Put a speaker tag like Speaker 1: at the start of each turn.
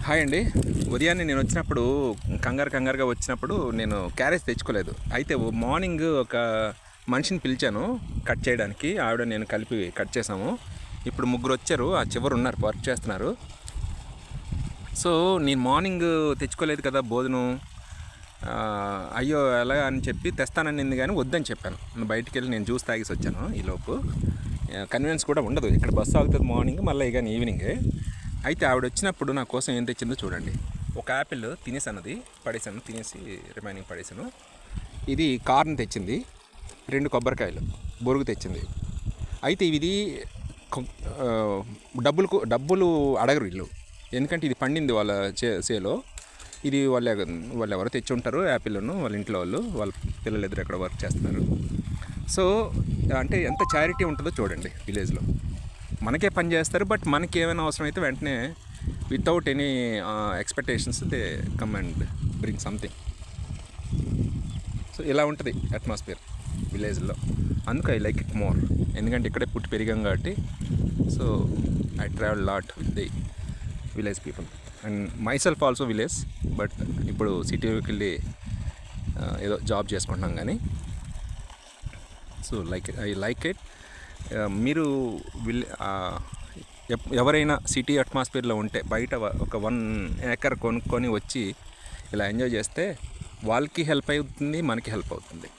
Speaker 1: Hi అండి. ఉదయాన్నే నేను వచ్చినప్పుడు కంగారుగా వచ్చినప్పుడు నేను క్యారేజ్ తెచ్చుకోలేదు. అయితే మార్నింగ్ ఒక మనిషిని పిలిచాను కట్ చేయడానికి. ఆవిడ నేను కలిపి కట్ చేసాము. ఇప్పుడు ముగ్గురు వచ్చారు, ఆ చివరు ఉన్నారు, వర్క్ చేస్తున్నారు. సో నేను మార్నింగ్ తెచ్చుకోలేదు కదా భోజనం. అయ్యో ఎలా అని చెప్పి తెస్తాననింది కానీ వద్దని చెప్పాను. బయటికి వెళ్ళి నేను జ్యూస్ తాగేసి వచ్చాను. ఈలోపు కన్వీనియన్స్ కూడా ఉండదు, ఇక్కడ బస్సు ఆగుతుంది మార్నింగ్, మళ్ళీ కానీ ఈవినింగే. అయితే ఆవిడ వచ్చినప్పుడు నా కోసం ఏం తెచ్చిందో చూడండి. ఒక యాపిల్ తినేసానది, పడేసాను, తినేసి రిమైనింగ్ పడేసాను. ఇది కార్న్ తెచ్చింది, 2 కొబ్బరికాయలు బొరుగు తెచ్చింది. అయితే ఇది డబ్బులు అడగరు వీళ్ళు, ఎందుకంటే ఇది పండింది వాళ్ళ సేలో. ఇది వాళ్ళు ఎవరో తెచ్చి ఉంటారు యాపిల్ను, వాళ్ళ ఇంట్లో వాళ్ళ పిల్లలు ఎదురు ఎక్కడ వర్క్ చేస్తున్నారు. సో అంటే ఎంత చారిటీ ఉంటుందో చూడండి విలేజ్లో. మనకే పని చేస్తారు, బట్ మనకి ఏమైనా అవసరం అయితే వెంటనే without any expectations they come and bring something. So ఇలా ఉంటుంది అట్మాస్ఫియర్ విలేజ్లో. అందుకు ఐ లైక్ ఇట్ మోర్, ఎందుకంటే ఇక్కడే పుట్టి పెరిగాం కాబట్టి. So I travel lot with the village people and my self also village, but ఇప్పుడు సిటీకి వెళ్ళి ఏదో జాబ్ చేసుకుంటున్నాం కానీ. So I like it. మీరు ఎవరైనా సిటీ అట్మాస్ఫియర్లో ఉంటే బయట ఒక 1 ఏకర్ కొనుక్కొని వచ్చి ఇలా ఎంజాయ్ చేస్తే వాళ్ళకి హెల్ప్ అవుతుంది, మనకి హెల్ప్ అవుతుంది.